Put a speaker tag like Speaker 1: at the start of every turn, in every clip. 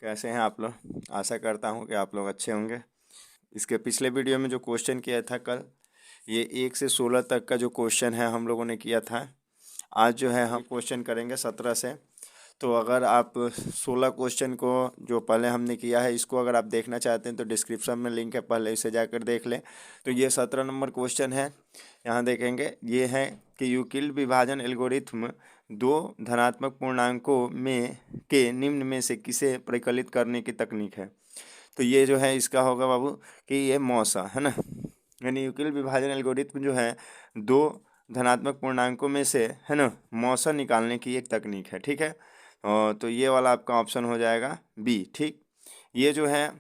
Speaker 1: कैसे हैं आप लोग? आशा करता हूं कि आप लोग अच्छे होंगे। इसके पिछले वीडियो में जो क्वेश्चन किया था कल, ये 1 से 16 तक का जो क्वेश्चन है हम लोगों ने किया था। आज जो है हम क्वेश्चन करेंगे 17 से। तो अगर आप 16 क्वेश्चन को जो पहले हमने किया है इसको अगर आप देखना चाहते हैं तो डिस्क्रिप्शन में लिंक है, पहले इसे जाकर देख लें। तो ये 17 नंबर क्वेश्चन है। यहाँ देखेंगे ये है कि यूक्लिड विभाजन एल्गोरिथ्म दो धनात्मक पूर्णांकों में के निम्न में से किसे परिकलित करने की तकनीक है। तो ये जो है इसका होगा बाबू कि ये मौसा है ना, यानी यूक्लिड विभाजन एल्गोरिथ्म जो है दो धनात्मक पूर्णांकों में से है ना मौसा निकालने की एक तकनीक है। ठीक है, तो ये वाला आपका ऑप्शन हो जाएगा बी। ठीक, ये जो है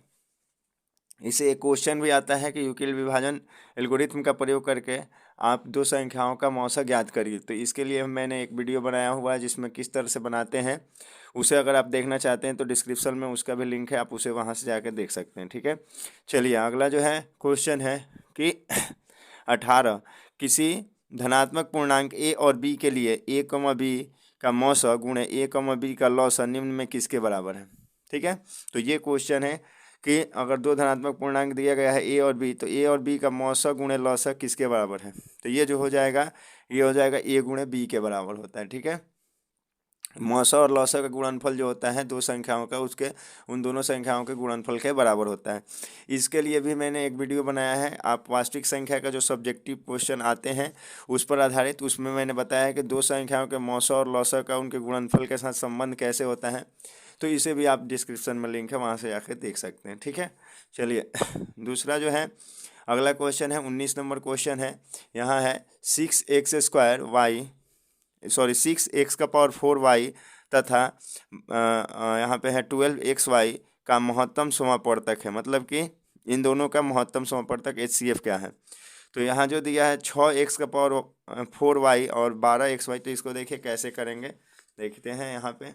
Speaker 1: इसे एक क्वेश्चन भी आता है कि यूक्लिड विभाजन एल्गोरिथ्म का प्रयोग करके आप दो संख्याओं का मौसा ज्ञात करिए। तो इसके लिए मैंने एक वीडियो बनाया हुआ है जिसमें किस तरह से बनाते हैं, उसे अगर आप देखना चाहते हैं तो डिस्क्रिप्शन में उसका भी लिंक है, आप उसे वहां से जाकर देख सकते हैं। ठीक है, चलिए अगला जो है क्वेश्चन है कि 18 किसी धनात्मक पूर्णांक ए और बी के लिए ए कमा बी का मौसा गुणे ए कमा बी का लौसा निम्न में किसके बराबर है। ठीक है, तो ये क्वेश्चन है कि अगर दो धनात्मक पूर्णांक दिया गया है ए और बी, तो ए और बी का मौसा गुणे लौसा किसके बराबर है। तो ये जो हो जाएगा, ये हो जाएगा ए गुणे बी के बराबर होता है। ठीक है, मौसा और लौसा का गुणनफल जो होता है दो संख्याओं का, उसके उन दोनों संख्याओं के गुणनफल के बराबर होता है। इसके लिए भी मैंने एक वीडियो बनाया है, आप वास्तविक संख्या का जो सब्जेक्टिव क्वेश्चन आते हैं उस पर आधारित, उसमें मैंने बताया है कि दो संख्याओं के मौसा और लौसा का उनके गुणनफल के साथ संबंध कैसे होता है। तो इसे भी आप डिस्क्रिप्शन में लिंक है, वहाँ से जाकर देख सकते हैं। ठीक है, चलिए दूसरा जो है अगला क्वेश्चन है 19 नंबर क्वेश्चन है। यहाँ है 6x² तथा यहाँ पे है 12xy का महत्तम समापवर्तक है। मतलब कि इन दोनों का महत्तम समापवर्तक HCF क्या है। तो यहाँ जो दिया है 6x⁴y और 12xy, तो इसको देखिए कैसे करेंगे, देखते हैं यहाँ पे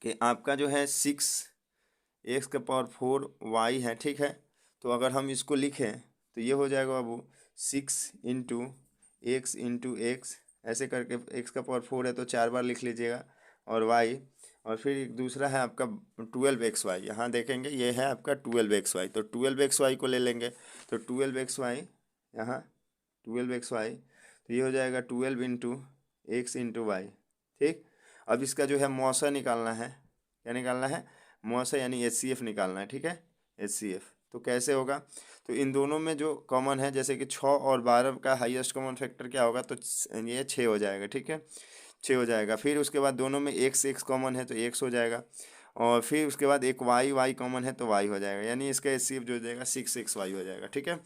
Speaker 1: कि आपका जो है 6x⁴y है। ठीक है, तो अगर हम इसको लिखें तो ये हो जाएगा बाबू 6 × x ऐसे करके x⁴ है तो 4 बार लिख लीजिएगा, और y, और फिर एक दूसरा है आपका 12xy। यहाँ देखेंगे ये है आपका 12xy, तो 12xy को ले लेंगे। तो 12xy यहाँ 12xy, तो ये हो जाएगा 12 × x × y। ठीक, अब इसका जो है मौसा निकालना है। क्या निकालना है? मौसा, यानी HCF निकालना है। ठीक है, HCF तो कैसे होगा, तो इन दोनों में जो कॉमन है, जैसे कि 6 और 12 का हाईएस्ट कॉमन फैक्टर क्या होगा, तो ये 6 हो जाएगा। ठीक है, 6 हो जाएगा। फिर उसके बाद दोनों में x कॉमन है तो x हो जाएगा, और फिर उसके बाद एक y कॉमन है तो y हो जाएगा, यानी इसका HCF जो हो जाएगा 6xy हो जाएगा। ठीक है,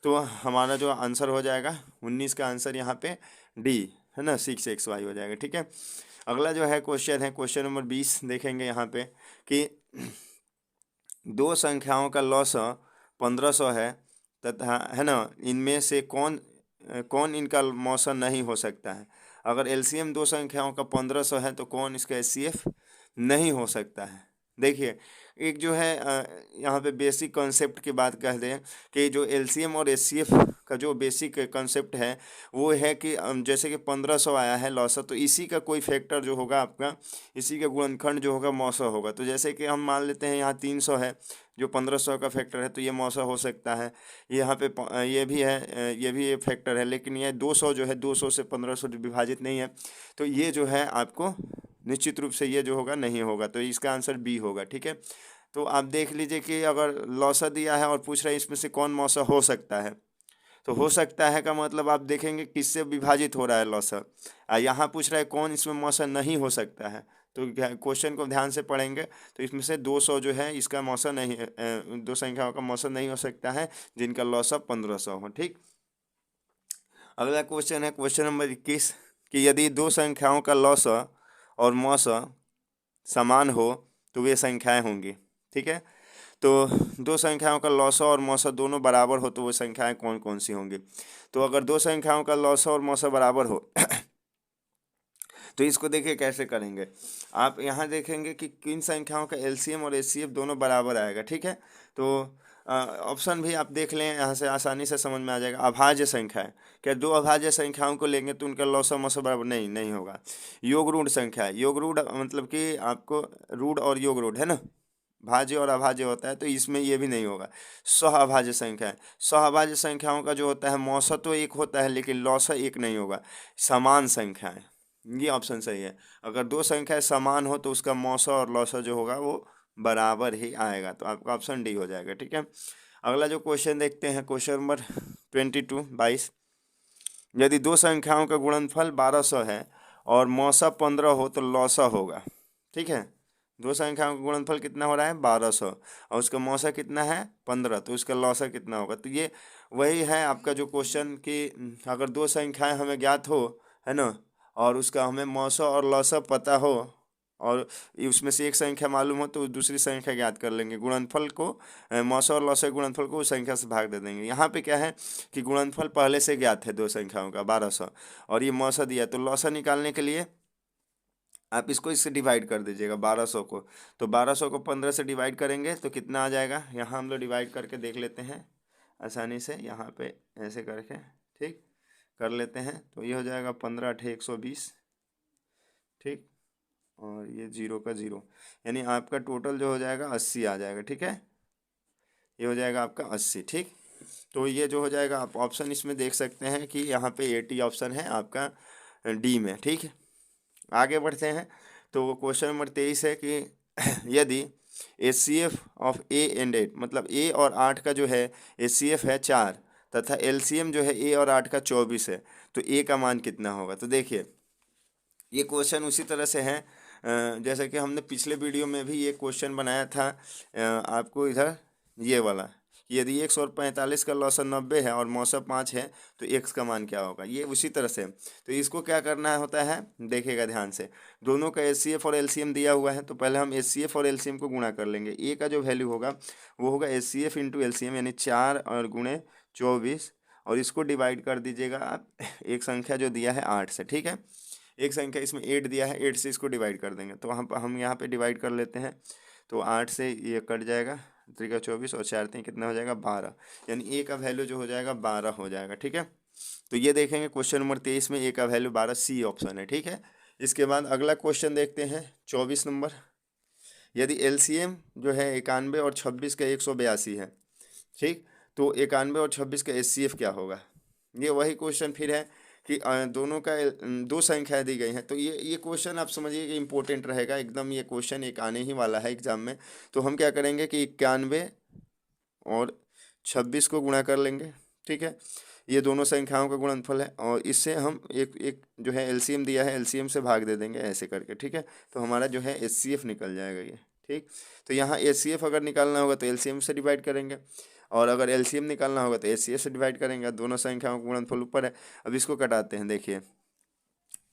Speaker 1: तो हमारा जो आंसर हो जाएगा 19 का आंसर यहाँ पे डी है ना, 6xy हो जाएगा। ठीक है, अगला जो है क्वेश्चन है क्वेश्चन नंबर 20, देखेंगे यहाँ पे कि दो संख्याओं का लौसा 1500 है तथा है ना, इनमें से कौन कौन इनका मौसा नहीं हो सकता है। अगर एलसीएम दो संख्याओं का 1500 है तो कौन इसका HCF नहीं हो सकता है। देखिए, एक जो है यहाँ पे बेसिक कॉन्सेप्ट की बात कह दें कि जो एलसीएम और HCF का जो बेसिक कॉन्सेप्ट है वो है कि जैसे कि 1500 आया है लौसा, तो इसी का कोई फैक्टर जो होगा आपका, इसी का गुणनखंड जो होगा मौसा होगा। तो जैसे कि हम मान लेते हैं यहाँ 300 है जो 1500 का फैक्टर है, तो ये मौसा हो सकता है। यहाँ पे ये भी है, ये भी एक फैक्टर है, लेकिन ये 200 जो है 200 से 1500 विभाजित नहीं है, तो ये जो है आपको निश्चित रूप से ये जो होगा नहीं होगा, तो इसका आंसर बी होगा। ठीक है, तो आप देख लीजिए कि अगर लौसा दिया है और पूछ रहा है इसमें से कौन मौसा हो सकता है, तो हो सकता है का मतलब आप देखेंगे किससे विभाजित हो रहा है लौसा, यहाँ पूछ रहा है कौन इसमें मौसा नहीं हो सकता है। तो क्वेश्चन को ध्यान से पढ़ेंगे तो इसमें से 200 जो है इसका मौसा नहीं, दो संख्याओं का मौसा नहीं हो सकता है जिनका लौसा 1500 हो। ठीक, अगला क्वेश्चन है क्वेश्चन नंबर 21 कि यदि दो संख्याओं का लौसा और मौसा समान हो तो वे संख्याएं होंगी। ठीक है, तो दो संख्याओं का लौसा और मौसा दोनों बराबर हो तो वो संख्याएं कौन कौन सी होंगी। तो अगर दो संख्याओं का लौसा और मौसा बराबर हो तो इसको देखिए कैसे करेंगे। आप यहाँ देखेंगे कि किन संख्याओं का एलसीएम और एचसीएफ दोनों बराबर आएगा। ठीक है, तो ऑप्शन भी आप देख लें, यहाँ से आसानी से समझ में आ जाएगा। अभाज्य संख्या है, क्या दो अभाज्य संख्याओं को लेंगे तो उनका लॉसा मौसा बराबर नहीं होगा। योग रूढ़ संख्या है, योग रूढ़ मतलब कि आपको रूढ़ और योग रूढ़ है ना, भाज्य और अभाज्य होता है, तो इसमें ये भी नहीं होगा। सहअभाज्य संख्या है, सहअभाज्य संख्याओं का जो होता है मौसा तो एक होता है लेकिन लौसा एक नहीं होगा। समान संख्या है, ये ऑप्शन सही है। अगर दो संख्याएं समान हो तो उसका मौसा और लौसा जो होगा वो बराबर ही आएगा, तो आपका ऑप्शन डी हो जाएगा। ठीक है, अगला जो क्वेश्चन देखते हैं, क्वेश्चन नंबर 22 यदि दो संख्याओं का गुणनफल 1200 है और मौसा 15 हो तो लौसा होगा। ठीक है, दो संख्याओं का गुणनफल कितना हो रहा है 1200 और उसका मौसा कितना है 15, तो उसका लौसा कितना होगा। तो ये वही है आपका जो क्वेश्चन कि अगर दो संख्याएं हमें ज्ञात हो, है ना, और उसका हमें मौसा और लौसा पता हो और उसमें से एक संख्या मालूम हो तो दूसरी संख्या ज्ञात कर लेंगे, गुणनफल को मौसा और लौसा के गुणनफल को उस संख्या से भाग दे देंगे। यहाँ पे क्या है कि गुणनफल पहले से ज्ञात है दो संख्याओं का 1200 और ये मौसा दिया, तो लौसा निकालने के लिए आप इसको इससे डिवाइड कर दीजिएगा 1200 को। तो 1200 को 15 से डिवाइड करेंगे तो कितना आ जाएगा, यहाँ हम लोग डिवाइड करके देख लेते हैं आसानी से, यहाँ पे ऐसे करके ठीक कर लेते हैं। तो ये हो जाएगा 15 अठे 120, ठीक, और ये जीरो का जीरो, यानी आपका टोटल जो हो जाएगा 80 आ जाएगा। ठीक है, ये हो जाएगा आपका 80। ठीक, तो ये जो हो जाएगा आप ऑप्शन इसमें देख सकते हैं कि यहाँ पे 80 ऑप्शन है आपका डी में। ठीक है, आगे बढ़ते हैं। तो क्वेश्चन नंबर 23 है कि यदि HCF ऑफ ए एंड 8, मतलब ए और 8 का जो है HCF है 4 तथा LCM जो है ए और 8 का 24 है, तो ए का मान कितना होगा। तो देखिए ये क्वेश्चन उसी तरह से है जैसे कि हमने पिछले वीडियो में भी ये क्वेश्चन बनाया था आपको इधर ये वाला, यदि 145 का लौसा 90 है और मौसा 5 है तो x का मान क्या होगा, ये उसी तरह से। तो इसको क्या करना होता है, देखिएगा ध्यान से, दोनों का HCF और LCM दिया हुआ है, तो पहले हम HCF और LCM को गुणा कर लेंगे। ए का जो वैल्यू होगा वो होगा HCF इंटू LCM, यानी 4 और गुणे 24, और इसको डिवाइड कर दीजिएगा आप एक संख्या जो दिया है 8 से। ठीक है, एक संख्या इसमें 8 दिया है, 8 से इसको डिवाइड कर देंगे, तो हम यहाँ पे डिवाइड कर लेते हैं। तो 8 से ये कट जाएगा, 3 का 24 और 4 3 कितना हो जाएगा 12, यानी ए का वैल्यू जो हो जाएगा 12 हो जाएगा। ठीक है, तो ये देखेंगे क्वेश्चन नंबर 23 में ए का वैल्यू 12, सी ऑप्शन है। ठीक है, इसके बाद अगला क्वेश्चन देखते हैं 24 नंबर, यदि LCM जो है 91 और 26 का 182 है, ठीक, तो 91 और 26 का HCF क्या होगा। ये वही क्वेश्चन फिर है कि दोनों का दो संख्याएं दी गई हैं, तो ये क्वेश्चन आप समझिए कि इम्पोर्टेंट रहेगा एकदम, ये क्वेश्चन एक आने ही वाला है एग्जाम में। तो हम क्या करेंगे कि 91 और 26 को गुणा कर लेंगे। ठीक है, ये दोनों संख्याओं का गुणनफल है और इससे हम एक एक जो है LCM दिया है, LCM से भाग दे देंगे ऐसे करके। ठीक है, तो हमारा जो है HCF निकल जाएगा ये। ठीक, तो यहाँ HCF अगर निकालना होगा तो LCM से डिवाइड करेंगे और अगर LCM निकालना होगा तो HCF से डिवाइड करेंगे। दोनों संख्याओं का गुणनफल ऊपर है। अब इसको कटाते हैं, देखिए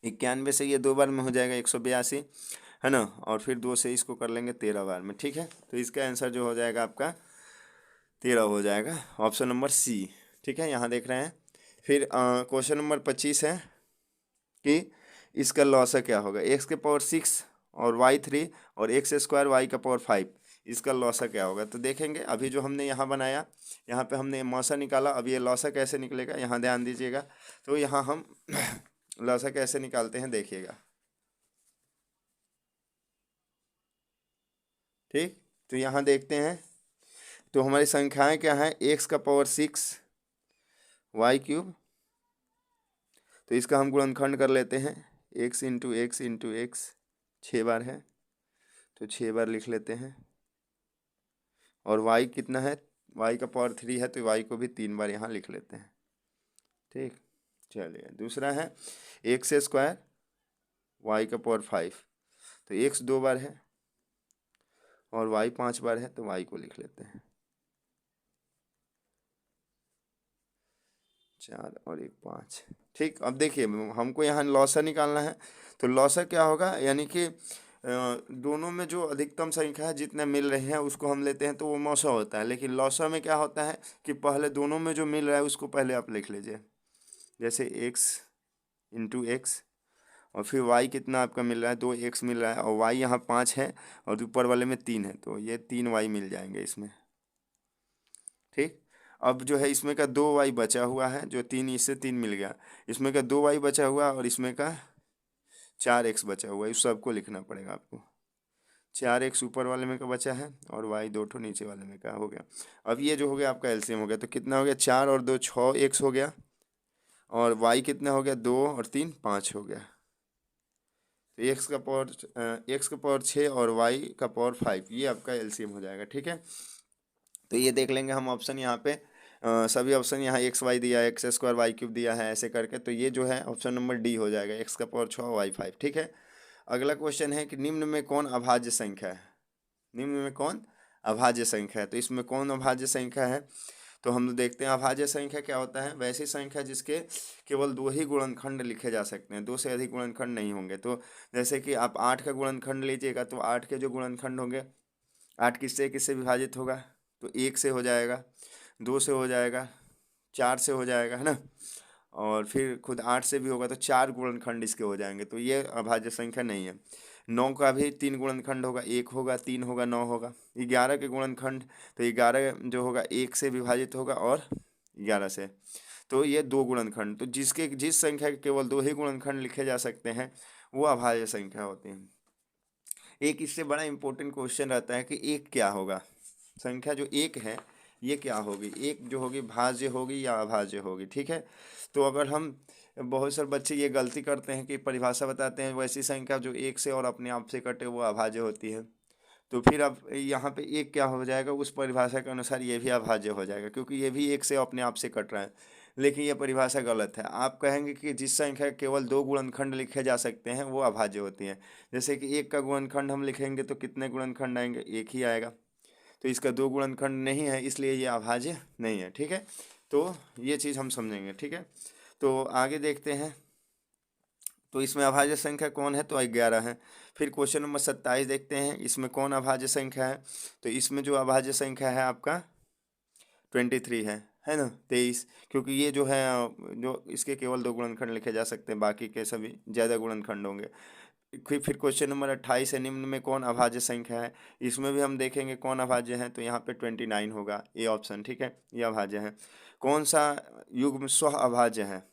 Speaker 1: 91 से ये 2 बार में हो जाएगा 182, है ना, और फिर 2 से इसको कर लेंगे 13 बार में। ठीक है, तो इसका आंसर जो हो जाएगा आपका 13 हो जाएगा, ऑप्शन नंबर सी। ठीक है, यहाँ देख रहे हैं। फिर क्वेश्चन नंबर 25 है कि इसका लॉसा क्या होगा, एक्स के पावर 6 और y3 और एक्स स्क्वायर वाई का पावर 5, इसका लॉसा क्या होगा। तो देखेंगे अभी जो हमने यहाँ बनाया, यहाँ पे हमने मौसा निकाला, अब ये लॉसा कैसे निकलेगा यहाँ ध्यान दीजिएगा। तो यहाँ हम लॉसा कैसे निकालते हैं देखिएगा। ठीक, तो यहाँ देखते हैं, तो हमारी संख्याएं क्या हैं, एक्स का पावर 6 वाई क्यूब, तो इसका हम गुणनखंड कर लेते हैं, x into x into x 6 बार है तो 6 बार लिख लेते हैं, और y कितना है, y का पावर 3 है तो y को भी 3 बार यहाँ लिख लेते हैं। ठीक, चलिए दूसरा है एक्स स्क्वायर y का पावर 5, तो x 2 बार है और y 5 बार है तो y को लिख लेते हैं 4 और 1 5। ठीक, अब देखिए हमको यहाँ लॉसा निकालना है, तो लॉसा क्या होगा, यानी कि दोनों में जो अधिकतम संख्या है जितने मिल रहे हैं उसको हम लेते हैं तो वो मौसा होता है। लेकिन लॉसा में क्या होता है कि पहले दोनों में जो मिल रहा है उसको पहले आप लिख लीजिए, जैसे x इंटू एक्स और फिर y कितना आपका मिल रहा है, 2x मिल रहा है और y यहाँ 5 है और ऊपर वाले में 3 है, तो ये 3y मिल जाएंगे इसमें। ठीक। अब जो है इसमें का 2y बचा हुआ है, जो 3 इससे 3 मिल गया, इसमें का 2y बचा हुआ और इसमें का 4x बचा हुआ है, इस सबको लिखना पड़ेगा आपको। 4x ऊपर वाले में का बचा है और y 2 ठो नीचे वाले में का हो गया। अब ये जो हो गया आपका एलसीएम हो गया, तो कितना हो गया, 4 और 2 6x हो गया, और y कितना हो गया, 2 और 3 5 हो गया। तो x का पावर 6 और y का पावर 5, ये आपका एलसीएम हो जाएगा। ठीक है, तो ये देख लेंगे हम ऑप्शन यहाँ पे, सभी ऑप्शन यहाँ एक्स वाई दिया है, एक्स स्क्वायर वाई क्यूब दिया है ऐसे करके, तो ये जो है ऑप्शन नंबर डी हो जाएगा, एक्स का पावर 6 वाई 5। ठीक है, अगला क्वेश्चन है कि निम्न में कौन अभाज्य संख्या है, निम्न में कौन अभाज्य संख्या है। तो इसमें कौन अभाज्य संख्या है, तो हम देखते हैं अभाज्य संख्या क्या होता है। वैसी संख्या जिसके केवल 2 ही गुणनखंड लिखे जा सकते हैं, 2 से अधिक गुणनखंड नहीं होंगे। तो जैसे कि आप 8 का गुणनखंड लीजिएगा, तो 8 के जो गुणनखंड होंगे, 8 किससे किससे विभाजित होगा, तो 1 से हो जाएगा, 2 से हो जाएगा, 4 से हो जाएगा, है ना, और फिर खुद 8 से भी होगा, तो 4 गुणनखंड इसके हो जाएंगे, तो ये अभाज्य संख्या नहीं है। 9 का भी 3 गुणनखंड होगा, 1 होगा, 3 होगा, 9 होगा। 11 के गुणनखंड, तो 11 जो होगा 1 से विभाजित होगा और 11 से, तो ये 2 गुणनखंड। तो जिस संख्या के केवल 2 ही गुणनखंड लिखे जा सकते हैं वो अभाज्य संख्या होती है। एक इससे बड़ा इंपॉर्टेंट क्वेश्चन रहता है कि एक क्या होगा, संख्या जो एक है ये क्या होगी, एक जो होगी भाज्य होगी या अभाज्य होगी। ठीक है, तो अगर हम, बहुत सारे बच्चे ये गलती करते हैं कि परिभाषा बताते हैं वैसी संख्या जो एक से और अपने आप से कटे वो अभाज्य होती है, तो फिर अब यहाँ पे एक क्या हो जाएगा, उस परिभाषा के अनुसार ये भी अभाज्य हो जाएगा, क्योंकि ये भी एक से अपने आप से कट रहा है। लेकिन ये परिभाषा गलत है। आप कहेंगे कि जिस संख्या केवल 2 गुणनखंड लिखे जा सकते हैं वो अभाज्य होती हैं। जैसे कि 1 का गुणनखंड हम लिखेंगे तो कितने गुणनखंड आएंगे, 1 ही आएगा, तो इसका 2 गुणनखंड नहीं है, इसलिए ये अभाज्य नहीं है। ठीक है, तो ये चीज़ हम समझेंगे। ठीक है, तो आगे देखते हैं, तो इसमें अभाज्य संख्या कौन है, तो 11 है। फिर क्वेश्चन नंबर 27 देखते हैं, इसमें कौन अभाज्य संख्या है। तो इसमें जो अभाज्य संख्या है आपका 23 है ना, 23, क्योंकि ये जो है, जो इसके केवल 2 गुणनखंड लिखे जा सकते हैं, बाकी के सभी ज़्यादा गुणनखंड होंगे। फिर क्वेश्चन नंबर 28 है, निम्न में कौन अभाज्य संख्या है। इसमें भी हम देखेंगे कौन अभाज्य है, तो यहाँ पे 29 होगा, ये ऑप्शन। ठीक है, ये अभाज्य है। कौन सा युग्म स्व अभाज्य है।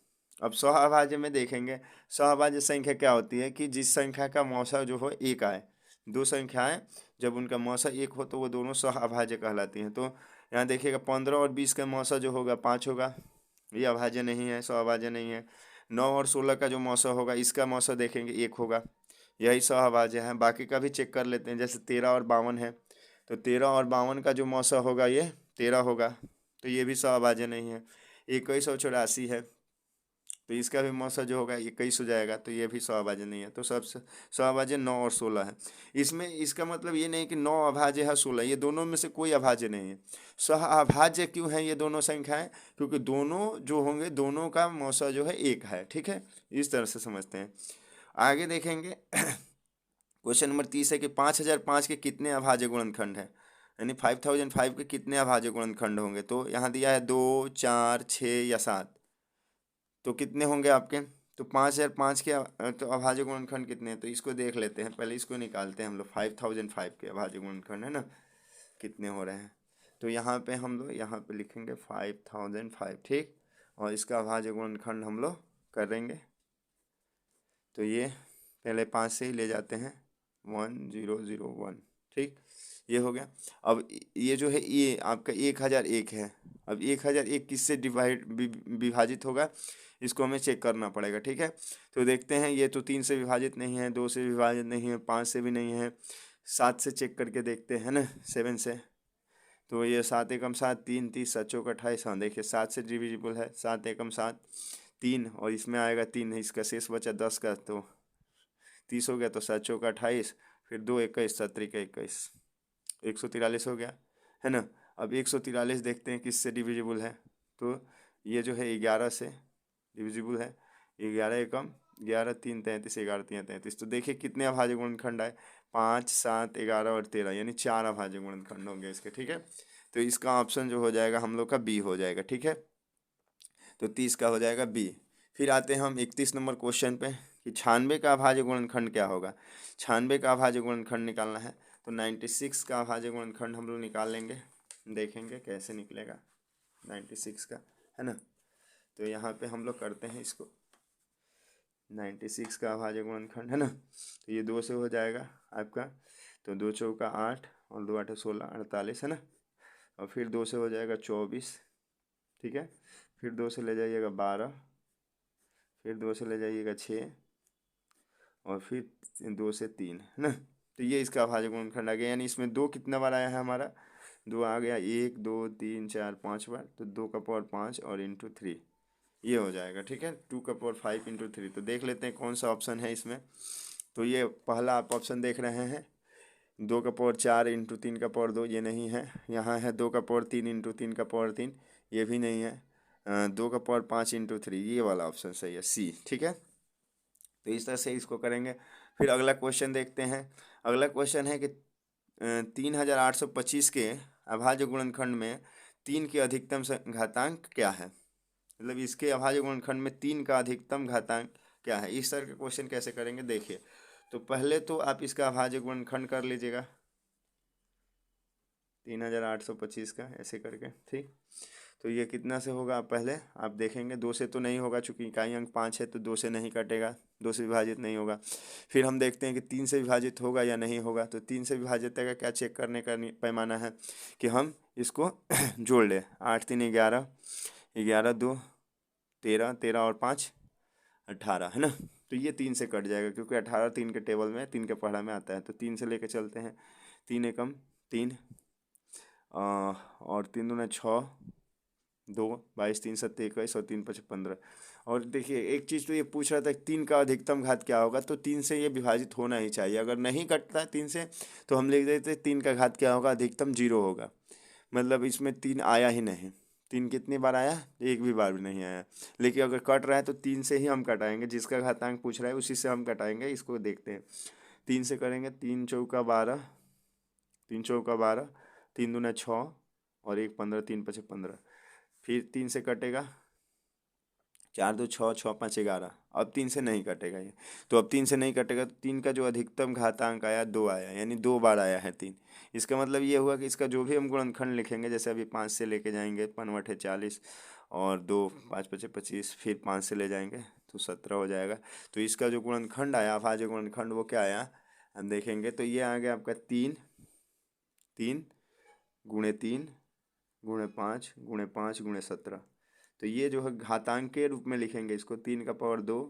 Speaker 1: अब स्व अभाज्य में देखेंगे, स्व अभाज्य संख्या क्या होती है कि जिस संख्या का मौसा जो हो एक आए, दो संख्याएं जब उनका मौसा एक हो तो वो दोनों स्व अभाज्य कहलाती हैं। तो यहाँ देखिएगा 15 और 20 का मौसा जो होगा 5 होगा, ये अभाज्य नहीं है, स्व अभाज्य नहीं है। 9 और 16 का जो मौसा होगा, इसका मौसा देखेंगे 1 होगा, यही स्व अभाज्य है। बाकी का भी चेक कर लेते हैं, जैसे 13 और 52 है, तो 13 और 52 का जो मौसा होगा ये 13 होगा, तो ये भी स्व अभाज्य नहीं है। 21 और 84 है, तो इसका भी मौसा जो होगा 21 हो जाएगा, तो ये भी स्व अभाज्य नहीं है। तो सबसे स्व अभाज्य 9 और 16 है। इसमें इसका मतलब ये नहीं कि 9 अभाज्य है 16, ये दोनों में से कोई अभाज्य नहीं है। स्व अभाज्य क्यों है ये दोनों संख्याएं, क्योंकि दोनों जो होंगे दोनों का मौसा जो है एक है। ठीक है, इस तरह से समझते हैं। आगे देखेंगे क्वेश्चन नंबर 30 है कि 5005 के कितने अभाज्य गुणनखंड हैं, यानी 5005 के कितने अभाज्य गुणनखंड होंगे। तो यहाँ दिया है 2, 4, 6 या 7, तो कितने होंगे आपके, तो 5005 के तो अभाज्य गुणनखंड कितने हैं, तो इसको देख लेते हैं, पहले इसको निकालते हैं हम लोग। 5005 के अभाज्य गुणनखंड है ना, कितने हो रहे हैं, तो यहाँ पे हम लोग यहाँ पे लिखेंगे 5005। ठीक, और इसका अभाज्य गुणनखंड हम लोग करेंगे, तो ये पहले 5 से ही ले जाते हैं, 1001। ठीक, ये हो गया। अब ये जो है ये आपका 1001 है। अब 1001 किससे विभाजित होगा, इसको हमें चेक करना पड़ेगा। ठीक है, तो देखते हैं, ये तो 3 से विभाजित नहीं है, 2 से विभाजित नहीं है, 5 से भी नहीं है, 7 से चेक करके देखते हैं ना, 7 से, तो ये 7 एकम 7, 3 30 7 चौक 28। हाँ देखिए 7 से डिविजिबल है, 7 एकम 7 3, और इसमें आएगा 3, इसका शेष बचा 10 का, तो 30 हो गया, तो 7 चौक 28, फिर 2 21 17 का 21, 143 हो गया, है ना। अब 143 देखते हैं किससे डिविजिबल है, तो ये जो है 11 से डिविजिबल है। 11 एकम 11 3 33, 11 3 33, तो देखिए कितने अभाज्य गुणनखंड आए, 5 7 11 और 13, यानी 4 अभाज्य गुणनखंड होंगे इसके। ठीक है, तो इसका ऑप्शन जो हो जाएगा हम लोग का बी हो जाएगा। ठीक है, तो 30 का हो जाएगा बी। फिर आते हैं हम 31 नंबर क्वेश्चन पे कि 96 का अभाज्य गुणनखंड क्या होगा। 96 का अभाज्य गुणनखंड निकालना है, तो 96 का अभाज्य गुणनखंड हम लोग निकाल लेंगे, देखेंगे कैसे निकलेगा। 96 का, है ना। तो यहाँ पे हम लोग करते हैं इसको 96 का अभाज्य गुणनखंड, है ना। तो ये 2 से हो जाएगा आपका, तो 2 चौका 8 और 2 8 16 48, है ना। और फिर 2 से हो जाएगा 24, ठीक है। फिर 2 से ले जाइएगा 12, फिर 2 से ले जाइएगा 6 और फिर 2 से 3, है ना। तो ये इसका अभाज्य गुणनखंड आ गया, यानी इसमें 2 कितना बार आया है हमारा, 2 आ गया 1 2 3 4 5 बार, तो 2 का पावर 5 और इंटू 3 ये हो जाएगा, ठीक है। 2 का पावर 5 इंटू 3, तो देख लेते हैं कौन सा ऑप्शन है इसमें। तो ये पहला आप ऑप्शन देख रहे हैं 2 का पावर 4 इंटू 3 का पावर 2, ये नहीं है। यहाँ है 2 का पावर 3 इंटू 3 का पावर 3, ये भी नहीं है। 2 का पावर 5 इंटू 3, ये वाला ऑप्शन सही है, सी, ठीक है। तो इस तरह से इसको करेंगे। फिर अगला क्वेश्चन देखते हैं। अगला क्वेश्चन है कि 3825 के अभाज्य गुणनखंड में 3 के अधिकतम घातांक क्या है। मतलब इसके अभाज्य गुणनखंड में 3 का अधिकतम घातांक क्या है। इस तरह के क्वेश्चन कैसे करेंगे देखिए। तो पहले तो आप इसका अभाज्य गुणनखंड कर लीजिएगा 3825 का, ऐसे करके, ठीक। तो ये कितना से होगा आप पहले आप देखेंगे, 2 से तो नहीं होगा, चूंकि इकाई अंक 5 है, तो 2 से नहीं कटेगा, 2 से विभाजित नहीं होगा। फिर हम देखते हैं कि 3 से विभाजित होगा या नहीं होगा। तो 3 से विभाजित का क्या चेक करने का पैमाना है कि हम इसको जोड़ लें। 8 3 11, 11 2 13, 13 और 5 18, है ना। तो ये 3 से कट जाएगा, क्योंकि 18 3 के टेबल में, 3 के पढ़ा में आता है। तो 3 से लेके चलते हैं, 3 एकम 3 और 3 दूना 6, 2 22 3 7 21 और 3 5 15। और देखिए एक चीज़ तो ये पूछ रहा था कि 3 का अधिकतम घात क्या होगा, तो 3 से ये विभाजित होना ही चाहिए। अगर नहीं कटता है 3 से तो हम लिख देते 3 का घात क्या होगा, अधिकतम 0 होगा। मतलब इसमें 3 आया ही नहीं। 3 कितनी बार आया, एक भी बार भी नहीं आया। लेकिन अगर कट रहा है तो 3 से ही हम कटाएंगे, जिसका घातांक पूछ रहा है उसी से हम कटाएंगे। इसको देखते हैं, 3 से करेंगे, 3 चौका 12, 3 चौका 12, 3 दूना 6 और 1 15, 3 5 15। फिर 3 से कटेगा, 4 2 6 6 5 11। अब 3 से नहीं कटेगा ये, तो अब 3 से नहीं कटेगा। तो 3 का जो अधिकतम घातांक आया 2 आया, यानी 2 बार आया है 3। इसका मतलब ये हुआ कि इसका जो भी हम गुणनखंड लिखेंगे, जैसे अभी 5 से लेके जाएंगे, 5 है 40 और 2 5 5 25, फिर 5 से ले जाएंगे तो 17 हो जाएगा। तो इसका जो गुणनखंड आया, अभाज्य गुणनखंड, वो क्या आया हम देखेंगे। तो ये आ गया आपका 3 3 गुणे 3 गुणे 5 गुणे 5 गुणे 17। तो ये जो है घातांक के रूप में लिखेंगे इसको, 3 का पावर 2,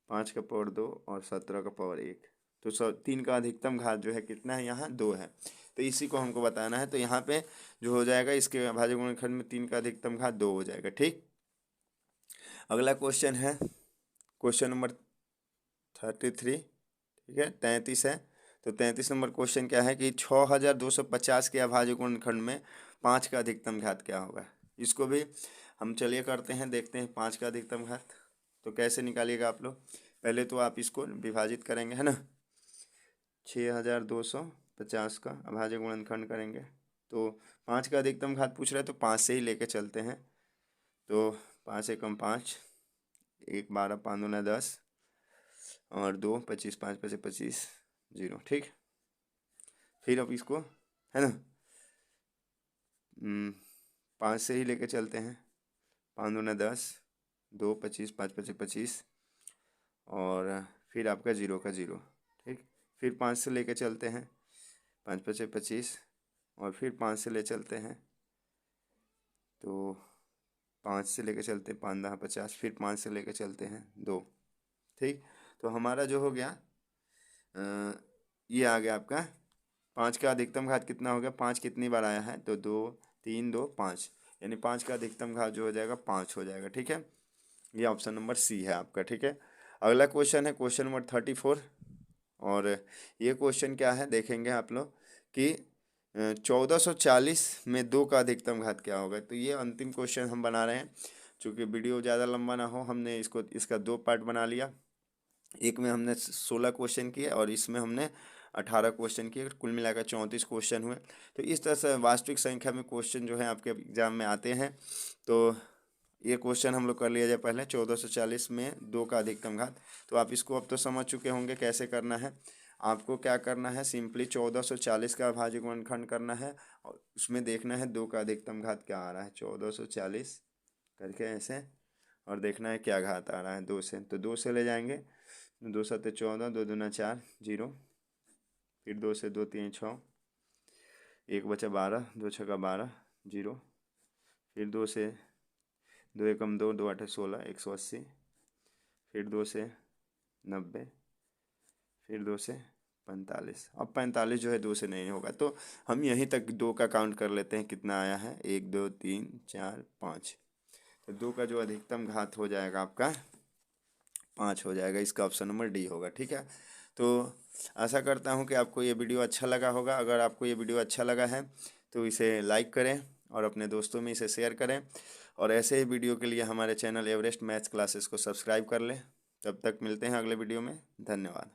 Speaker 1: 5 का पावर 2 और 17 का पावर 1। तो 3 का अधिकतम घात जो है कितना है, यहाँ 2 है। तो इसी को हमको बताना है। तो यहाँ पे जो हो जाएगा, इसके अभाज्य गुणनखंड में 3 का अधिकतम घात 2 हो जाएगा, ठीक। अगला क्वेश्चन है क्वेश्चन नंबर 33, ठीक है, 33 है। तो 33 नंबर क्वेश्चन क्या है कि 6250 के अभाज्य गुणनखंड में 5 का अधिकतम घात क्या होगा। इसको भी हम चलिए करते हैं, देखते हैं 5 का अधिकतम घात। तो कैसे निकालिएगा आप लोग, पहले तो आप इसको विभाजित करेंगे, है ना। 6250 का अभाज्य गुणनखंड करेंगे, तो 5 का अधिकतम घात पूछ रहे हैं, तो 5 से ही लेके चलते हैं। तो 5 एकम 5, 1 12 5 दूना 10 और 2 25 5 5 25 0, ठीक। फिर अब इसको, है ना, 5 से ही लेके चलते हैं। 5 दूना 10, 2 25 5 5 25 और फिर आपका 0 का 0, ठीक। फिर 5 से लेके चलते हैं, 5 5 25 और फिर 5 से ले चलते हैं, तो 5 से लेके चलते हैं, 5 10 50, फिर 5 से लेके चलते हैं 2, ठीक। तो हमारा जो हो गया ये आ गया आपका 5 का अधिकतम घात कितना हो गया। 5 कितनी बार आया है, तो 2 3 2 5, यानी 5 का अधिकतम घात जो हो जाएगा 5 हो जाएगा, ठीक है। ये ऑप्शन नंबर सी है आपका, ठीक है। अगला क्वेश्चन है क्वेश्चन नंबर 34। और ये क्वेश्चन क्या है देखेंगे आप लोग कि 1440 में 2 का अधिकतम घात क्या होगा। तो ये अंतिम क्वेश्चन हम बना रहे हैं, चूँकि वीडियो ज़्यादा लंबा ना हो, हमने इसका 2 पार्ट बना लिया। एक में हमने 16 क्वेश्चन किए और इसमें हमने 18 क्वेश्चन किए, कुल मिलाकर 34 क्वेश्चन हुए। तो इस तरह से वास्तविक संख्या में क्वेश्चन जो है आपके एग्जाम में आते हैं। तो ये क्वेश्चन हम लोग कर लिया जाए पहले, 1440 में 2 का अधिकतम घात। तो आप इसको अब तो समझ चुके होंगे कैसे करना है। आपको क्या करना है, सिंपली 1440 का अभाज्य गुणनखंड करना है और उसमें देखना है 2 का अधिकतम घात क्या आ रहा है, 1440 करके ऐसे, और देखना है क्या घात आ रहा है 2 से, तो 2 से ले जाएंगे, 2 7 14, 2 दूना 4 0, फिर 2 से 2 3 6, 1 बचा 12, 2 छक्का 12 0, फिर 2 से 2 एकम 2, 2 8 16, 180, फिर 2 से 90, फिर 2 से 45। अब 45 जो है 2 से नहीं होगा, तो हम यहीं तक 2 का काउंट कर लेते हैं, कितना आया है 1 2 3 4 5, तो 2 का जो अधिकतम घात हो जाएगा आपका 5 हो जाएगा, इसका ऑप्शन नंबर डी होगा। ठीक है, तो आशा करता हूँ कि आपको ये वीडियो अच्छा लगा होगा। अगर आपको ये वीडियो अच्छा लगा है तो इसे लाइक करें और अपने दोस्तों में इसे शेयर करें, और ऐसे ही वीडियो के लिए हमारे चैनल एवरेस्ट मैथ्स क्लासेस को सब्सक्राइब कर लें। तब तक मिलते हैं अगले वीडियो में, धन्यवाद।